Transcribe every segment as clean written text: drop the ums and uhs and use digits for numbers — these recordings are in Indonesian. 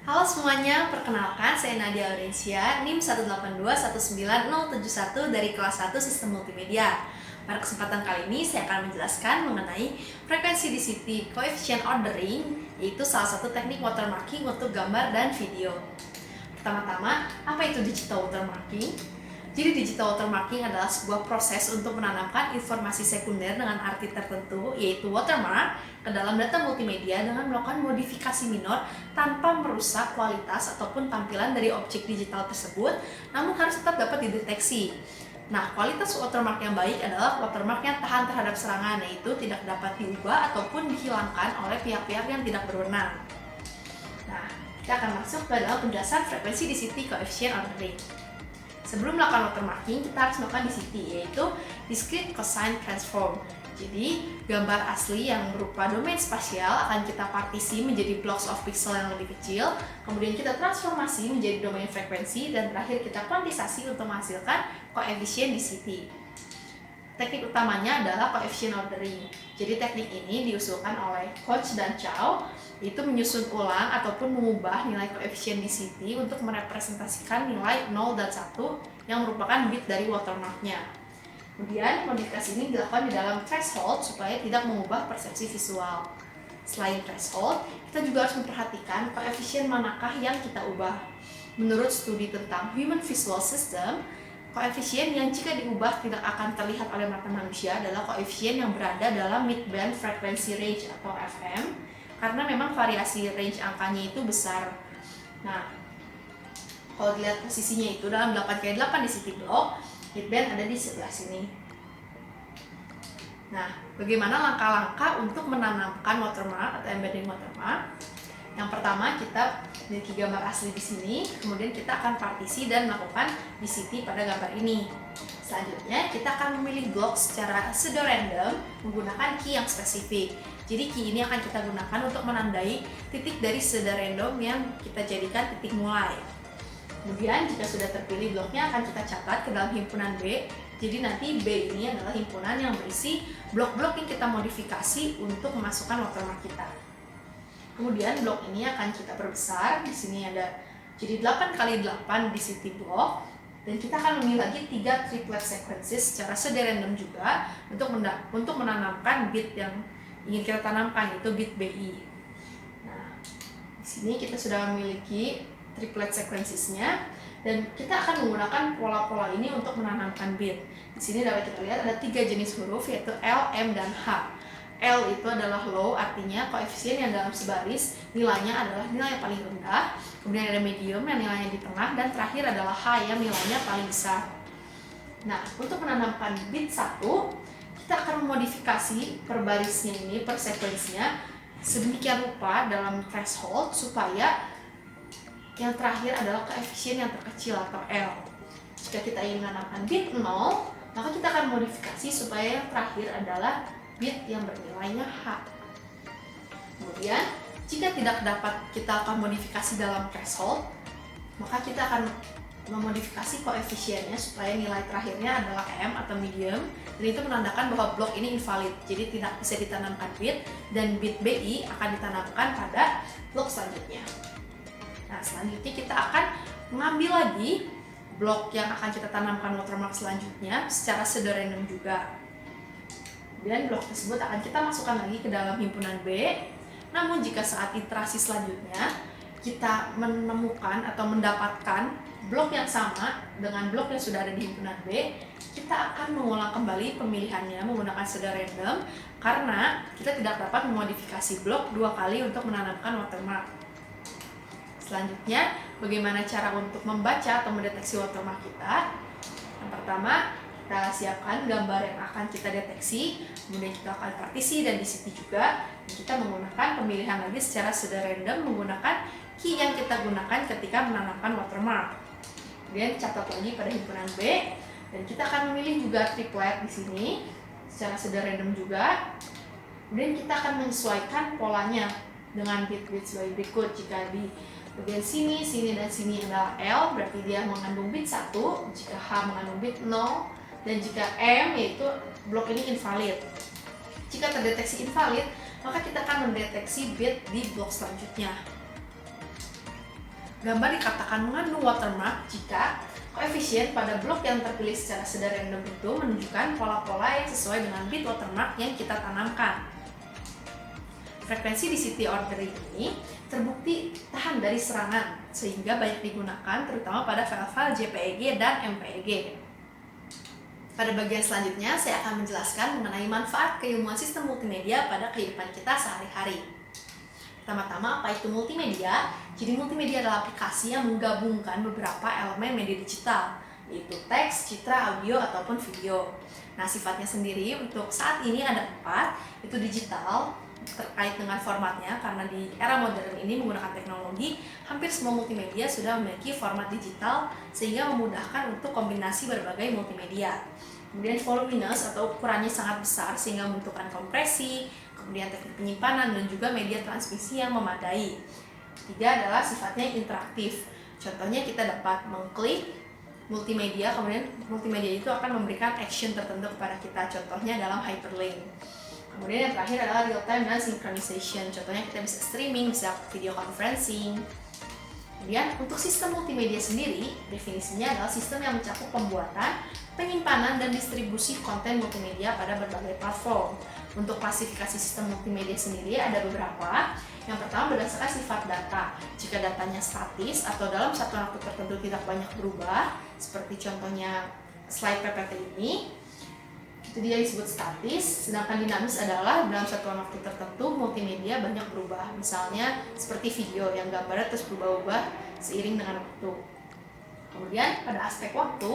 Halo semuanya, perkenalkan saya Nadia Aurencia, NIM 1821971 dari kelas 1 Sistem Multimedia. Pada kesempatan kali ini saya akan menjelaskan mengenai frekuensi DCT Coefficient Ordering, yaitu salah satu teknik watermarking untuk gambar dan video. Pertama-tama, apa itu digital watermarking? Jadi digital watermarking adalah sebuah proses untuk menanamkan informasi sekunder dengan arti tertentu, yaitu watermark, ke dalam data multimedia dengan melakukan modifikasi minor tanpa merusak kualitas ataupun tampilan dari objek digital tersebut, namun harus tetap dapat dideteksi. Nah, kualitas watermark yang baik adalah watermark yang tahan terhadap serangan, yaitu tidak dapat diubah ataupun dihilangkan oleh pihak-pihak yang tidak berwenang. Nah, kita akan masuk ke dalam penjelasan frekuensi DCT Coefficient Ordering. Sebelum melakukan watermarking, kita harus melakukan DCT, yaitu Discrete Cosine Transform. Jadi, gambar asli yang berupa domain spasial akan kita partisi menjadi blocks of pixel yang lebih kecil, kemudian kita transformasi menjadi domain frekuensi, dan terakhir kita kuantisasi untuk menghasilkan koefisien DCT. Teknik utamanya adalah coefficient ordering. Jadi teknik ini diusulkan oleh Koch dan Chow, yaitu menyusun ulang ataupun mengubah nilai koefisien DCT untuk merepresentasikan nilai 0 dan 1 yang merupakan bit dari watermarknya. Kemudian modifikasi ini dilakukan di dalam threshold supaya tidak mengubah persepsi visual. Selain threshold, kita juga harus memperhatikan koefisien manakah yang kita ubah. Menurut studi tentang Human Visual System, koefisien yang jika diubah tidak akan terlihat oleh mata manusia adalah koefisien yang berada dalam mid-band frequency range atau FM, karena memang variasi range angkanya itu besar. Nah, kalau dilihat posisinya itu dalam 8x8 DCT block, mid-band ada di sebelah sini. Nah, bagaimana langkah-langkah untuk menanamkan watermark atau embedding watermark? Yang pertama, kita memiliki gambar asli di sini, kemudian kita akan partisi dan melakukan DCT pada gambar ini. Selanjutnya, kita akan memilih blok secara pseudo-random menggunakan key yang spesifik. Jadi key ini akan kita gunakan untuk menandai titik dari pseudo-random yang kita jadikan titik mulai. Kemudian, jika sudah terpilih bloknya akan kita catat ke dalam himpunan B. Jadi nanti B ini adalah himpunan yang berisi blok-blok yang kita modifikasi untuk memasukkan watermark kita. Kemudian blok ini akan kita perbesar. Di sini ada jadi 8x8 DCT block, dan kita akan memilih lagi 3 triplet sequences secara pseudo-random juga untuk menanamkan bit yang ingin kita tanamkan, yaitu bit BI. Nah, di sini kita sudah memiliki triplet sequencesnya, dan kita akan menggunakan pola-pola ini untuk menanamkan bit. Di sini dapat kita lihat ada 3 jenis huruf, yaitu L, M, dan H. L itu adalah low, artinya koefisien yang dalam sebaris nilainya adalah nilai yang paling rendah, kemudian ada medium yang nilainya di tengah, dan terakhir adalah high yang nilainya paling besar. Nah, untuk menanamkan bit 1, kita akan memodifikasi per barisnya ini, per sekuensinya sedemikian rupa dalam threshold supaya yang terakhir adalah koefisien yang terkecil atau L. Jika kita ingin menanamkan bit 0, maka kita akan modifikasi supaya yang terakhir adalah bit yang bernilainya H. Kemudian, jika tidak dapat kita akan modifikasi dalam threshold, maka kita akan memodifikasi koefisiennya supaya nilai terakhirnya adalah M atau medium, dan itu menandakan bahwa blok ini invalid, jadi tidak bisa ditanamkan bit, dan bit BI akan ditanamkan pada blok selanjutnya. Nah, selanjutnya kita akan mengambil lagi blok yang akan kita tanamkan watermark selanjutnya secara pseudo-random juga. Kemudian blok tersebut akan kita masukkan lagi ke dalam himpunan B. Namun jika saat iterasi selanjutnya kita menemukan atau mendapatkan blok yang sama dengan blok yang sudah ada di himpunan B, kita akan mengulang kembali pemilihannya menggunakan pseudo-random karena kita tidak dapat memodifikasi blok 2 kali untuk menanamkan watermark. Selanjutnya, bagaimana cara untuk membaca atau mendeteksi watermark kita? Yang pertama, kita siapkan gambar yang akan kita deteksi, kemudian kita akan partisi dan DCT juga, dan kita menggunakan pemilihan lagi secara pseudo-random menggunakan key yang kita gunakan ketika menanamkan watermark. Kemudian catat lagi pada himpunan B, dan kita akan memilih juga triplet di sini secara pseudo-random juga. Kemudian kita akan menyesuaikan polanya dengan bit-bit sebagai berikut. Jika di bagian sini, sini, dan sini adalah L, berarti dia mengandung bit 1, jika H mengandung bit 0, dan jika M, yaitu blok ini invalid. Jika terdeteksi invalid, maka kita akan mendeteksi bit di blok selanjutnya. Gambar dikatakan mengandung watermark jika koefisien pada blok yang terpilih secara sedar random itu menunjukkan pola-pola yang sesuai dengan bit watermark yang kita tanamkan. Frekuensi DCT ordering ini terbukti tahan dari serangan, sehingga banyak digunakan terutama pada file-file JPEG dan MPEG. Pada bagian selanjutnya, saya akan menjelaskan mengenai manfaat keilmuan sistem multimedia pada kehidupan kita sehari-hari. Pertama-tama, apa itu multimedia? Jadi multimedia adalah aplikasi yang menggabungkan beberapa elemen media digital, yaitu teks, citra, audio, ataupun video. Nah, sifatnya sendiri untuk saat ini ada 4, itu digital, terkait dengan formatnya, karena di era modern ini menggunakan teknologi, hampir semua multimedia sudah memiliki format digital sehingga memudahkan untuk kombinasi berbagai multimedia. Kemudian voluminous atau ukurannya sangat besar sehingga membutuhkan kompresi, kemudian teknik penyimpanan dan juga media transmisi yang memadai. Ketiga adalah sifatnya interaktif. Contohnya kita dapat mengklik multimedia, kemudian multimedia itu akan memberikan action tertentu kepada kita. Contohnya dalam hyperlink. Kemudian yang terakhir adalah real time dan synchronization. Contohnya kita bisa streaming, bisa video conferencing. Kemudian untuk sistem multimedia sendiri, definisinya adalah sistem yang mencakup pembuatan, penyimpanan, dan distribusi konten multimedia pada berbagai platform. Untuk klasifikasi sistem multimedia sendiri ada beberapa. Yang pertama berdasarkan sifat data. Jika datanya statis atau dalam satu waktu tertentu tidak banyak berubah, seperti contohnya slide PPT ini, itu dia disebut statis. Sedangkan dinamis adalah dalam satu waktu tertentu multimedia banyak berubah. Misalnya seperti video yang gambarnya terus berubah-ubah seiring dengan waktu. Kemudian pada aspek waktu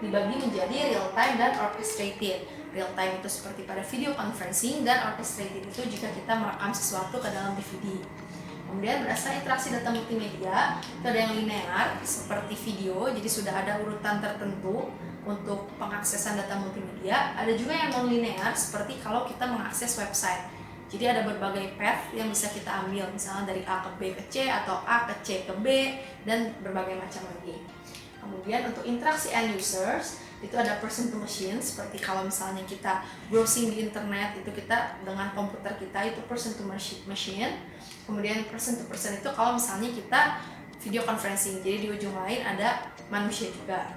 dibagi menjadi real time dan orchestrated. Real time itu seperti pada video conferencing, dan orchestrated itu jika kita merekam sesuatu ke dalam DVD. Kemudian berdasarkan interaksi data multimedia, itu ada yang linear seperti video, jadi sudah ada urutan tertentu untuk pengaksesan data multimedia. Ada juga yang non-linear seperti kalau kita mengakses website. Jadi ada berbagai path yang bisa kita ambil, misalnya dari A ke B ke C atau A ke C ke B, dan berbagai macam lagi. Kemudian untuk interaksi end users, itu ada person to machine, seperti kalau misalnya kita browsing di internet, itu kita dengan komputer kita, itu person to machine. Kemudian person to person itu kalau misalnya kita video conferencing, jadi di ujung lain ada manusia juga.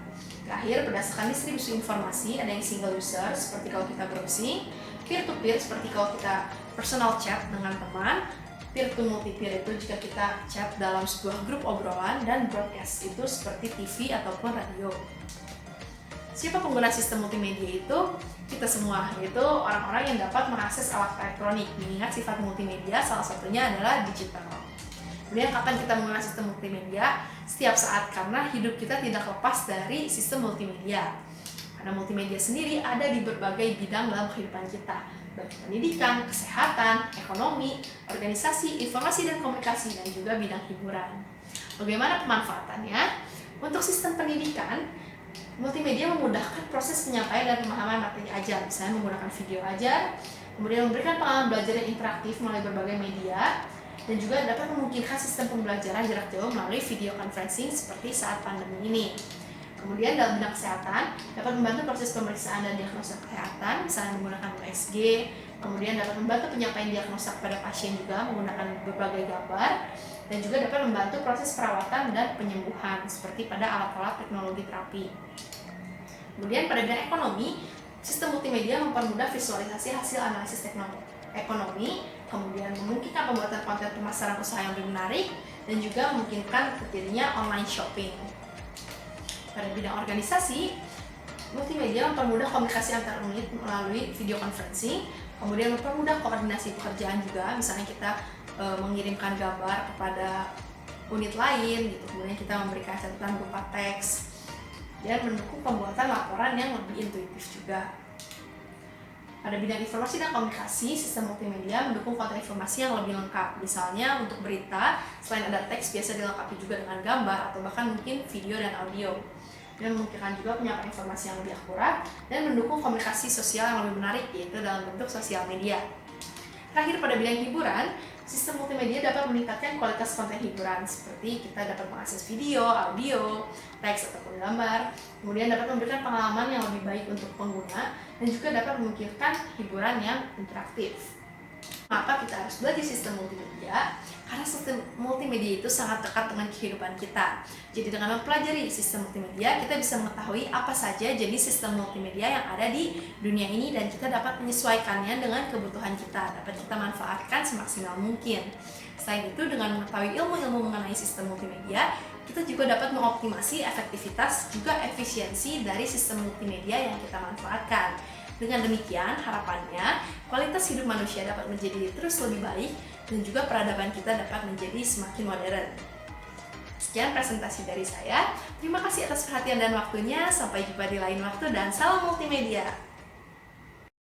Terakhir, berdasarkan distribusi informasi, ada yang single user, seperti kalau kita browsing, peer to peer, seperti kalau kita personal chat dengan teman, peer to multi-peer itu jika kita chat dalam sebuah grup obrolan, dan broadcast itu seperti TV ataupun radio. Siapa pengguna sistem multimedia itu? Kita semua, yaitu orang-orang yang dapat mengakses alat elektronik, mengingat sifat multimedia salah satunya adalah digital. Kemudian kapan kita menggunakan sistem multimedia? Setiap saat, karena hidup kita tidak lepas dari sistem multimedia. Karena multimedia sendiri ada di berbagai bidang dalam kehidupan kita, baik pendidikan, kesehatan, ekonomi, organisasi, informasi dan komunikasi, dan juga bidang hiburan. Bagaimana pemanfaatannya? Untuk sistem pendidikan, multimedia memudahkan proses penyampaian dan pemahaman materi ajar, misalnya menggunakan video ajar, kemudian memberikan pengalaman belajar yang interaktif melalui berbagai media, dan juga dapat memungkinkan sistem pembelajaran jarak jauh melalui video conferencing seperti saat pandemi ini. Kemudian dalam bidang kesehatan, dapat membantu proses pemeriksaan dan diagnosa kesehatan, misalnya menggunakan USG, kemudian dapat membantu penyampaian diagnosa kepada pasien juga menggunakan berbagai gambar, dan juga dapat membantu proses perawatan dan penyembuhan, seperti pada alat-alat teknologi terapi. Kemudian pada bidang ekonomi, sistem multimedia mempermudah visualisasi hasil analisis ekonomi, kemudian memungkinkan pembuatan konten pemasaran usaha yang lebih menarik, dan juga memungkinkan terjadinya online shopping. Pada bidang organisasi, multimedia mempermudah komunikasi antar unit melalui video conferencing, kemudian mempermudah koordinasi pekerjaan juga, misalnya kita mengirimkan gambar kepada unit lain, gitu. Kemudian kita memberikan catatan berupa teks, dan mendukung pembuatan laporan yang lebih intuitif juga. Pada bidang informasi dan komunikasi, sistem multimedia mendukung konten informasi yang lebih lengkap. Misalnya untuk berita, selain ada teks, biasa dilengkapi juga dengan gambar atau bahkan mungkin video dan audio. Dan memungkinkan juga penyampaian informasi yang lebih akurat dan mendukung komunikasi sosial yang lebih menarik, yaitu dalam bentuk sosial media. Terakhir, pada bidang hiburan, sistem multimedia dapat meningkatkan kualitas konten hiburan, seperti kita dapat mengakses video, audio, teks ataupun gambar, kemudian dapat memberikan pengalaman yang lebih baik untuk pengguna, dan juga dapat memungkinkan hiburan yang interaktif. Maka kita harus belajar sistem multimedia, karena sistem multimedia itu sangat dekat dengan kehidupan kita. Jadi dengan mempelajari sistem multimedia, kita bisa mengetahui apa saja jenis sistem multimedia yang ada di dunia ini dan kita dapat menyesuaikannya dengan kebutuhan kita, dapat kita manfaatkan semaksimal mungkin. Selain itu, dengan mengetahui ilmu-ilmu mengenai sistem multimedia, kita juga dapat mengoptimasi efektivitas juga efisiensi dari sistem multimedia yang kita manfaatkan. Dengan demikian, harapannya kualitas hidup manusia dapat menjadi terus lebih baik dan juga peradaban kita dapat menjadi semakin modern. Sekian presentasi dari saya. Terima kasih atas perhatian dan waktunya. Sampai jumpa di lain waktu dan salam multimedia.